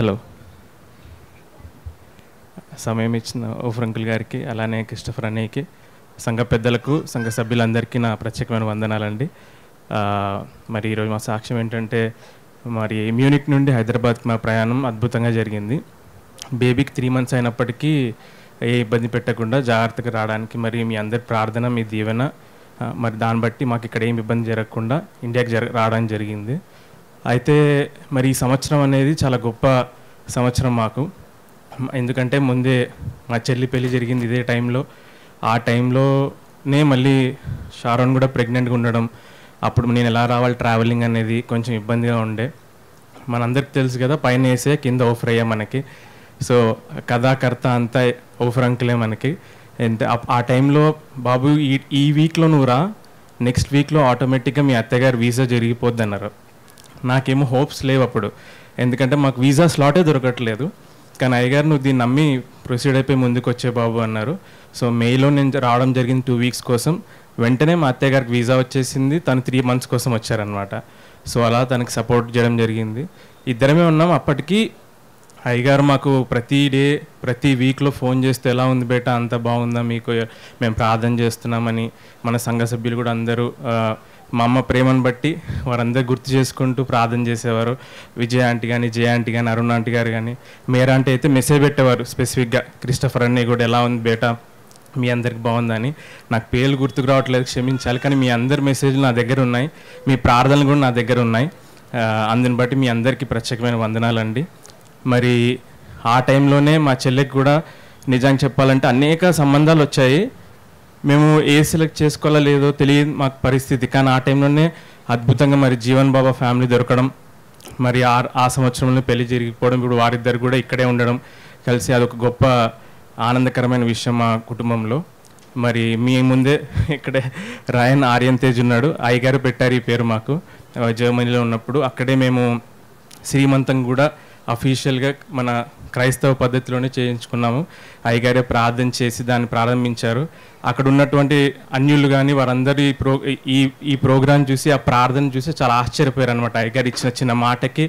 Hello, సమయం ఇచ్చిన woofer uncle గారికి, అలానే క్రిస్టఫర్ అన్నయ్యకి, సంఘ పెద్దలకు, సంఘ సభ్యులందరికీ నా ప్రత్యేకమైన వందనాలండి. మరి ఈరోజు మా సాక్ష్యం ఏంటంటే, మరి మ్యూనిక్ నుండి హైదరాబాద్కి మా ప్రయాణం అద్భుతంగా జరిగింది. బేబీకి 3 months అయినప్పటికీ ఏ ఇబ్బంది పెట్టకుండా జాగ్రత్తగా రావడానికి మరి మీ అందరి ప్రార్థన, మీ దీవెన, మరి దాన్ని బట్టి మాకు ఇక్కడ ఏం ఇబ్బంది జరగకుండా ఇండియాకి రావడానికి జరిగింది. అయితే మరి ఈ సంవత్సరం అనేది చాలా గొప్ప సంవత్సరం మాకు. ఎందుకంటే ముందే మా చెల్లి పెళ్ళి జరిగింది ఇదే టైంలో. ఆ టైంలోనే మళ్ళీ షారోన్ కూడా ప్రెగ్నెంట్గా ఉండడం, అప్పుడు నేను ఎలా రావాలి ట్రావెలింగ్ అనేది కొంచెం ఇబ్బందిగా ఉండే. మనందరికి తెలుసు కదా, పైన వేసే కింద ఓఫర్ అయ్యా మనకి. సో కథాకర్త అంతా ఓఫర్ అంకులే మనకి. ఎంత ఆ టైంలో బాబు ఈ వీక్లో నువ్వు రా, నెక్స్ట్ వీక్లో ఆటోమేటిక్గా మీ అత్తగారు వీసా జరిగిపోద్ది అన్నారు. నాకేమో హోప్స్ లేవు అప్పుడు, ఎందుకంటే మాకు వీసా స్లాటే దొరకట్లేదు. కానీ అయ్యగారు నువ్వు దీన్ని నమ్మి ప్రొసీడ్ అయిపోయి ముందుకు వచ్చే బాబు అన్నారు. సో మేలో నేను రావడం జరిగింది 2 weeks కోసం. వెంటనే మా అత్తయ్య గారికి వీసా వచ్చేసింది, తను 3 months కోసం వచ్చారనమాట. సో అలా తనకి సపోర్ట్ చేయడం జరిగింది. ఇద్దరమే ఉన్నాం. అప్పటికి అయ్యగారు మాకు ప్రతి వీక్లో ఫోన్ చేస్తే ఎలా ఉంది బేట, అంత బాగుందా మీకు, మేము ప్రార్థన చేస్తున్నామని. మన సంఘ సభ్యులు కూడా అందరూ మా అమ్మ ప్రేమను బట్టి వారందరూ గుర్తు చేసుకుంటూ ప్రార్థన చేసేవారు. విజయ ఆంటీ కానీ, జయ ఆంటీ కానీ, అరుణ్ ఆంటీ గారు కానీ, మేరా ఆంటీ అయితే మెసేజ్ పెట్టేవారు స్పెసిఫిక్గా, క్రిస్టఫర్ అన్నయ్య కూడా ఎలా ఉంది బేట, మీ అందరికి బాగుందని. నాకు పేర్లు గుర్తుకు రావట్లేదు, క్షమించాలి. కానీ మీ అందరి మెసేజ్లు నా దగ్గర ఉన్నాయి, మీ ప్రార్థనలు కూడా నా దగ్గర ఉన్నాయి. అందుని బట్టి మీ అందరికీ ప్రత్యేకమైన వందనాలండి. మరి ఆ టైంలోనే మా చెల్లెకి కూడా నిజంగా చెప్పాలంటే అనేక సంబంధాలు వచ్చాయి. మేము ఏ సెలెక్ట్ చేసుకోవాలో లేదో తెలియదు మాకు పరిస్థితి. కానీ ఆ టైంలోనే అద్భుతంగా మరి జీవన్ బాబా ఫ్యామిలీ దొరకడం, మరి ఆ సంవత్సరంలో పెళ్లి జరిగిపోవడం, ఇప్పుడు వారిద్దరు కూడా ఇక్కడే ఉండడం కలిసి అదొక గొప్ప ఆనందకరమైన విషయం మా కుటుంబంలో. మరి మీ ముందే ఇక్కడే రాయన్ ఆర్యన్ తేజ్ ఉన్నాడు, అయ్యగారు పెట్టారు ఈ పేరు మాకు జర్మనీలో ఉన్నప్పుడు. అక్కడే మేము శ్రీమంతం కూడా అఫీషియల్గా మన క్రైస్తవ పద్ధతిలోనే చేయించుకున్నాము. అయ్యగారే ప్రార్థన చేసి దాన్ని ప్రారంభించారు. అక్కడ ఉన్నటువంటి అన్యులు కానీ వారందరూ ఈ ప్రోగ్రాం చూసి, ఆ ప్రార్థన చూసి చాలా ఆశ్చర్యపోయారు అనమాట. అయ్యగారు ఇచ్చిన చిన్న మాటకి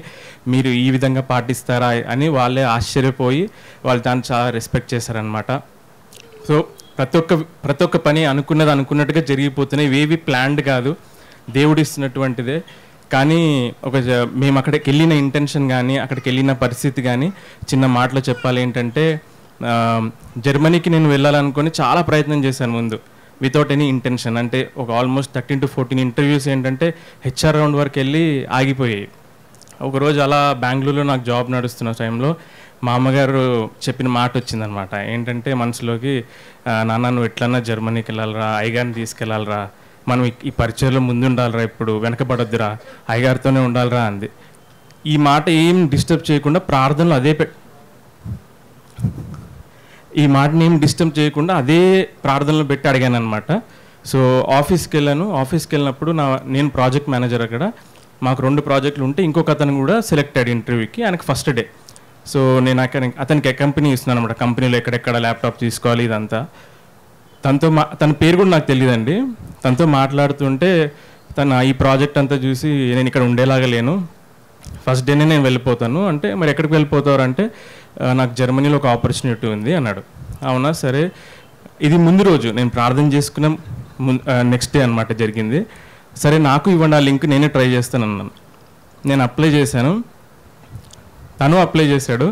మీరు ఈ విధంగా పాటిస్తారా అని వాళ్ళే ఆశ్చర్యపోయి వాళ్ళు దాన్ని చాలా రెస్పెక్ట్ చేశారనమాట. సో ప్రతి ఒక్క పని అనుకున్నట్టుగా జరిగిపోతున్నాయి. ఇవేవి ప్లాన్డ్ కాదు, దేవుడు ఇస్తున్నటువంటిదే. కానీ మేము అక్కడికి వెళ్ళిన ఇంటెన్షన్ కానీ, అక్కడికి వెళ్ళిన పరిస్థితి కానీ చిన్న మాటలో చెప్పాలి ఏంటంటే, జర్మనీకి నేను వెళ్ళాలనుకొని చాలా ప్రయత్నం చేశాను ముందు, వితౌట్ ఎనీ ఇంటెన్షన్. అంటే ఒక ఆల్మోస్ట్ 13 to 14 ఇంటర్వ్యూస్ ఏంటంటే HR రౌండ్ వరకు వెళ్ళి ఆగిపోయాయి. ఒకరోజు అలా బెంగళూరులో నాకు జాబ్ నడుస్తున్న టైంలో మా అమ్మగారు చెప్పిన మాట వచ్చిందనమాట. ఏంటంటే మనసులోకి, నాన్న నువ్వు ఎట్లన్నా జర్మనీకి వెళ్ళాలరా, అయ్యగారిని తీసుకెళ్ళాలరా, మనం ఈ పరిచయంలో ముందు ఉండాలిరా, ఇప్పుడు వెనకబడొద్దురా, అయ్యగారితోనే ఉండాలిరా అంది. ఈ మాట ఏం డిస్టర్బ్ చేయకుండా ప్రార్థనలో ఈ మాటని ఏం డిస్టర్బ్ చేయకుండా అదే ప్రార్థనలో పెట్టి అడిగాను అనమాట. సో ఆఫీస్కి వెళ్ళినప్పుడు నేను ప్రాజెక్ట్ మేనేజర్ అక్కడ. మాకు 2 ప్రాజెక్టులు ఉంటే ఇంకొక అతను కూడా సెలెక్ట్ అయ్యాడు ఇంటర్వ్యూకి, ఆయనకు ఫస్ట్ డే. సో నేను అతనికి కంపెనీ ఇస్తున్నాను అనమాట, కంపెనీలో ఎక్కడెక్కడ ల్యాప్టాప్ తీసుకోవాలి ఇదంతా. తన పేరు కూడా నాకు తెలియదండి. తనతో మాట్లాడుతుంటే తను ఈ ప్రాజెక్ట్ అంతా చూసి, నేను ఇక్కడ ఉండేలాగా లేను, ఫస్ట్ డేనే నేను వెళ్ళిపోతాను అంటే, మరి ఎక్కడికి వెళ్ళిపోతారు అంటే, నాకు జర్మనీలో ఒక ఆపర్చునిటీ ఉంది అన్నాడు. అవునా సరే. ఇది ముందు రోజు నేను ప్రార్థన చేసుకున్న నెక్స్ట్ డే అనమాట జరిగింది. సరే నాకు ఇవ్వండి ఆ లింక్, నేనే ట్రై చేస్తాను అన్నాను. నేను అప్లై చేశాను, తను అప్లై చేశాడు,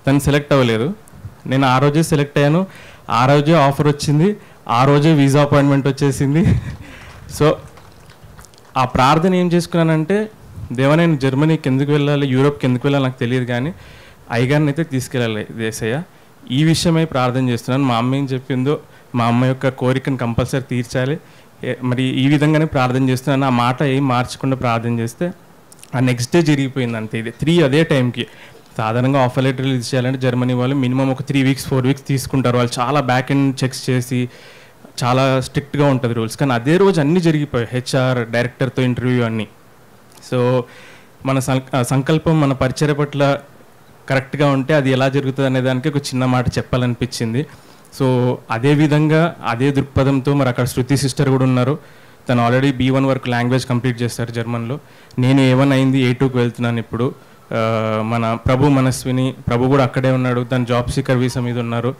తను సెలెక్ట్ అవ్వలేదు. నేను ఆ రోజే సెలెక్ట్ అయ్యాను, ఆ రోజే ఆఫర్ వచ్చింది, ఆ రోజే వీసా అపాయింట్మెంట్ వచ్చేసింది. సో ఆ ప్రార్థన ఏం చేసుకున్నానంటే, దేవా నేను జర్మనీకి ఎందుకు వెళ్ళాలి, యూరోప్కి ఎందుకు వెళ్ళాలి నాకు తెలియదు, కానీ అయ్యగారిని అయితే తీసుకెళ్ళాలి దేశయ్య, ఈ విషయమై ప్రార్థన చేస్తున్నాను. మా అమ్మ ఏం చెప్పిందో, మా అమ్మ యొక్క కోరికను కంపల్సరీ తీర్చాలి, మరి ఈ విధంగానే ప్రార్థన చేస్తున్నాను. ఆ మాట ఏం మార్చకుండా ప్రార్థన చేస్తే ఆ నెక్స్ట్ డే జరిగిపోయింది అంతే. ఇది 3 అదే టైంకి. సాధారణంగా ఆఫర్ లెటర్ రిలీజ్ చేయాలంటే జర్మనీ వాళ్ళు మినిమం ఒక 3 weeks 4 weeks తీసుకుంటారు. వాళ్ళు చాలా బ్యాక్ ఎండ్ చెక్స్ చేసి చాలా స్ట్రిక్ట్గా ఉంటుంది రూల్స్. కానీ అదే రోజు అన్నీ జరిగిపోయాయి, HR డైరెక్టర్తో ఇంటర్వ్యూ అన్నీ. సో మన సంకల్పం మన పరిచర్య పట్ల కరెక్ట్గా ఉంటే అది ఎలా జరుగుతుంది అనే దానికి ఒక చిన్న మాట చెప్పాలనిపించింది. సో అదే విధంగా అదే దృక్పథంతో మరి అక్కడ శృతి సిస్టర్ కూడా ఉన్నారు. తను ఆల్రెడీ B1 వరకు లాంగ్వేజ్ కంప్లీట్ చేస్తారు జర్మన్లో. నేను A1 అయింది, A2కి వెళ్తున్నాను ఇప్పుడు. మన ప్రభు మనస్విని, ప్రభు కూడా అక్కడే ఉన్నాడు, తను జాబ్ సీకర్ వీసా మీద ఉన్నారు.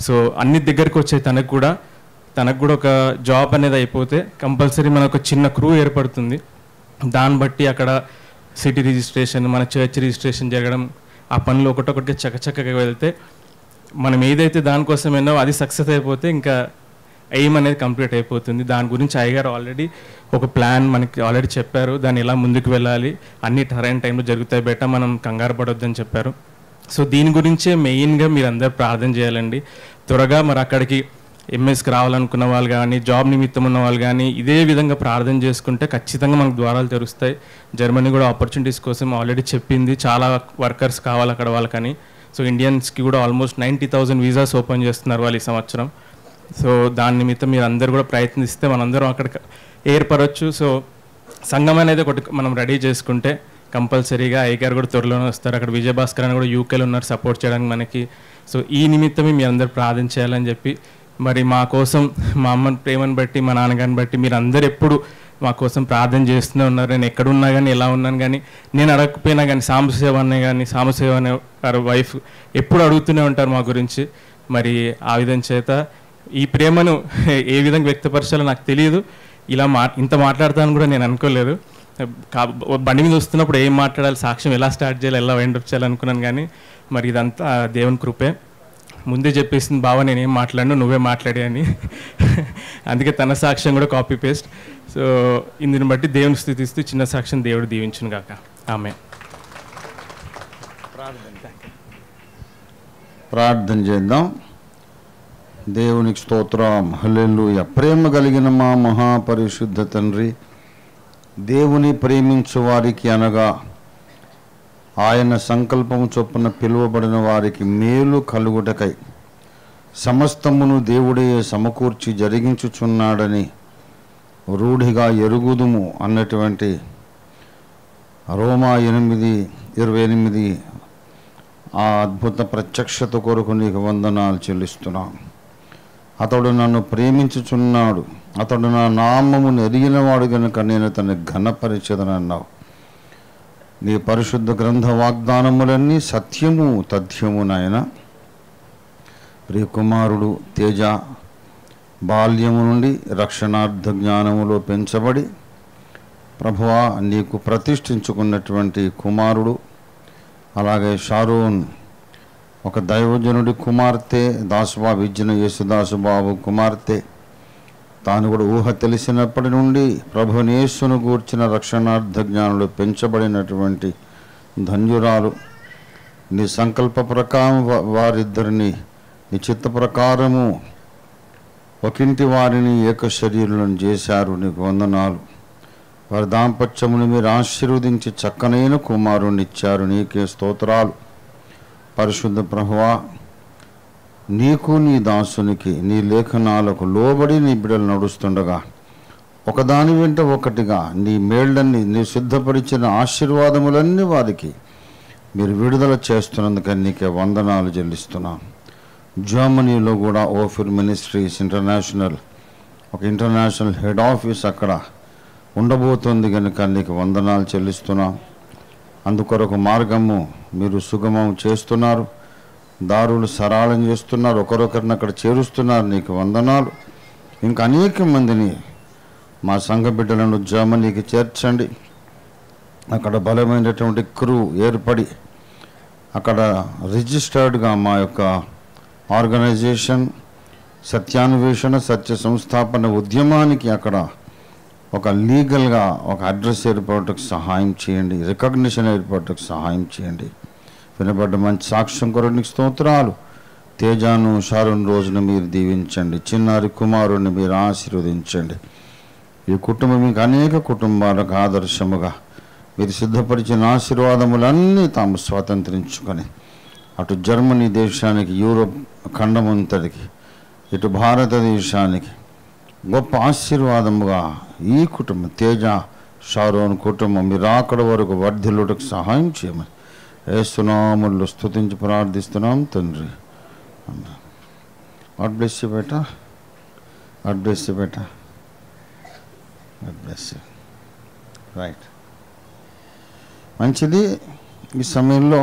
సో అన్ని దగ్గరికి వచ్చే తనకు కూడా ఒక జాబ్ అనేది అయిపోతే కంపల్సరీ మనకు ఒక చిన్న క్రూ ఏర్పడుతుంది. దాన్ని బట్టి అక్కడ సిటీ రిజిస్ట్రేషన్, మన చర్చ్ రిజిస్ట్రేషన్ జరగడం, ఆ పనులు ఒకటొకటి చక్కచక్కగా వెళ్తే మనం ఏదైతే దానికోసం ఎన్నో అది సక్సెస్ అయిపోతే ఇంకా ఎయిమ్ అనేది కంప్లీట్ అయిపోతుంది. దాని గురించి అయ్యగారు ఆల్రెడీ ఒక ప్లాన్ మనకి ఆల్రెడీ చెప్పారు, దాన్ని ఎలా ముందుకు వెళ్ళాలి, అన్ని సరైన టైంలో జరుగుతాయి బెట, మనం కంగారు పడొద్దని చెప్పారు. సో దీని గురించే మెయిన్గా మీరు అందరు ప్రార్థన చేయాలండి. త్వరగా మరి అక్కడికి ఎంఎస్కి రావాలనుకున్న వాళ్ళు కానీ, జాబ్ నిమిత్తం ఉన్న వాళ్ళు కానీ ఇదే విధంగా ప్రార్థన చేసుకుంటే ఖచ్చితంగా మనకు ద్వారాలు తెరుస్తాయి. జర్మనీ కూడా ఆపర్చునిటీస్ కోసం ఆల్రెడీ చెప్పింది, చాలా వర్కర్స్ కావాలి అక్కడ వాళ్ళకని. సో ఇండియన్స్కి కూడా ఆల్మోస్ట్ 90,000 వీసాస్ ఓపెన్ చేస్తున్నారు వాళ్ళు ఈ సంవత్సరం. సో దాని నిమిత్తం మీరు అందరూ కూడా ప్రయత్నిస్తే మనందరం అక్కడ ఏర్పడవచ్చు. సో సంఘం అనేది ఒకటి మనం రెడీ చేసుకుంటే కంపల్సరీగా అయ్యగారు కూడా త్వరలోనే వస్తారు. అక్కడ విజయభాస్కర్ అని కూడా యూకేలో ఉన్నారు సపోర్ట్ చేయడానికి మనకి. సో ఈ నిమిత్తమే మీ అందరూ ప్రార్థన చేయాలని చెప్పి, మరి మా కోసం మా అమ్మని ప్రేమను బట్టి, మా నాన్నగారిని బట్టి మీరు అందరు ఎప్పుడు మా కోసం ప్రార్థన చేస్తూనే ఉన్నారు. నేను ఎక్కడున్నా కానీ, ఎలా ఉన్నాను కానీ, నేను అడగకపోయినా కానీ సాంబశివ అన్నయ్య కానీ, సాంబశివ అనే గారు వైఫ్ ఎప్పుడు అడుగుతూనే ఉంటారు మా గురించి. మరి ఆ విధం చేత ఈ ప్రేమను ఏ విధంగా వ్యక్తపరచాలో నాకు తెలియదు. ఇలా ఇంత మాట్లాడతాను కూడా నేను అనుకోలేదు. బండి మీద వస్తున్నప్పుడు ఏం మాట్లాడాలి, సాక్ష్యం ఎలా స్టార్ట్ చేయాలి, ఎలా వైండప్ చేయాలనుకున్నాను. కానీ మరి ఇదంతా దేవుని కృపే. ముందే చెప్పేసింది బావ నేనేం మాట్లాడను, నువ్వే మాట్లాడే అని. అందుకే తన సాక్ష్యం కూడా కాపీ పేస్ట్. సో ఇందుని బట్టి దేవుని స్థుతిస్తూ చిన్న సాక్ష్యం దేవుడు దీవించును గాక. ఆమె ప్రార్థన చేద్దాం. దేవునికి స్తోత్రం, హల్లెలూయా. ప్రేమ కలిగిన మా మహాపరిశుద్ధ తండ్రి, దేవుని ప్రేమించు వారికి అనగా ఆయన సంకల్పము చొప్పున పిలువబడిన వారికి మేలు కలుగుటకై సమస్తమును దేవుడే సమకూర్చి జరిగించుచున్నాడని రూఢిగా ఎరుగుదుము అన్నటువంటి రోమా 8:28 ఆ అద్భుత ప్రత్యక్షత కొరకు నీకు వందనాలు చెల్లిస్తున్నాను. అతడు నన్ను ప్రేమించుచున్నాడు, అతడు నా నామమును ఎరిగినవాడు గనుక నేను తన ఘనపరిచెదనన్నావు. నీ పరిశుద్ధ గ్రంథ వాగ్దానములన్నీ సత్యము తథ్యము నాయన. ప్రియకుమారుడు తేజ బాల్యము నుండి రక్షణార్థ జ్ఞానములో పెంచబడి ప్రభువా నీకు ప్రతిష్ఠించుకున్నటువంటి కుమారుడు, అలాగే షారోన్ ఒక దైవజనుడి కుమార్తె, దాసుబాబు ఇచ్చిన యేసుదాసుబాబు కుమార్తె, తాను కూడా ఊహ తెలిసినప్పటి నుండి ప్రభువుని యేసును గూర్చిన రక్షణార్థ జ్ఞానంలో పెంచబడినటువంటి ధన్యురాలు. నీ సంకల్ప ప్రకారం వారిద్దరిని నీ చిత్త ప్రకారము ఒకంటి వారిని ఏక శరీరులను చేశారు. నీకు వందనాలు. వారి దాంపత్యమును మీరు ఆశీర్వదించి చక్కనైన కుమారుని ఇచ్చారు. నీకే స్తోత్రాలు. పరిశుద్ధ ప్రభువా, నీకు నీ దాసునికి నీ లేఖనాలకు లోబడి నీ బిడ్డలు నడుస్తుండగా ఒకదాని వెంట ఒకటిగా నీ మేళ్ళన్ని నీ సిద్ధపరిచిన ఆశీర్వాదములన్నీ వారికి మీరు విడుదల చేస్తున్నందుకని నీకే వందనాలు చెల్లిస్తున్నాను. జర్మనీలో కూడా ఓఫిర్ మినిస్ట్రీస్ ఇంటర్నేషనల్ ఒక ఇంటర్నేషనల్ హెడ్ ఆఫీస్ అక్కడ ఉండబోతుంది కనుక నీకు వందనాలు చెల్లిస్తున్నాం. అందుకొరకు మార్గము మీరు సుగమం చేస్తున్నారు, దారులు సరళం చేస్తున్నారు, ఒకరొకరిని అక్కడ చేరుస్తున్నారు. నీకు వందనాలు. ఇంకా అనేక మందిని మా సంఘ బిడ్డలను జర్మనీకి చేర్చండి. అక్కడ బలమైనటువంటి క్రూ ఏర్పడి అక్కడ రిజిస్టర్డ్గా మా యొక్క ఆర్గనైజేషన్ సత్యాన్వేషణ సత్య సంస్థాపన ఉద్యమానికి అక్కడ ఒక లీగల్గా ఒక అడ్రస్ ఏర్పాటుకు సహాయం చేయండి, రికగ్నిషన్ ఏర్పాటుకు సహాయం చేయండి. వినబడ్డ మంచి సాక్ష్యం కొరకు నీకు స్తోత్రాలు. తేజాను షారున్ రోజున మీరు దీవించండి, చిన్నారి కుమారుణ్ణి మీరు ఆశీర్వదించండి. ఈ కుటుంబం మీకు అనేక కుటుంబాలకు ఆదర్శముగా మీరు సిద్ధపరిచిన ఆశీర్వాదములన్నీ తాము స్వాతంత్రించుకొని అటు జర్మనీ దేశానికి, యూరోప్ ఖండమంతటికి, ఇటు భారతదేశానికి గొప్ప ఆశీర్వాదముగా ఈ కుటుంబం తేజ షారోన్ కుటుంబం మీరు అక్కడ వరకు వర్ధిల్లుటకు సహాయం చేయమని యేసునామములో స్తుతించి ప్రార్థిస్తున్నాం తండ్రి. God bless you beta, God bless you beta, God bless you. Right, మంచిది. ఈ సమయంలో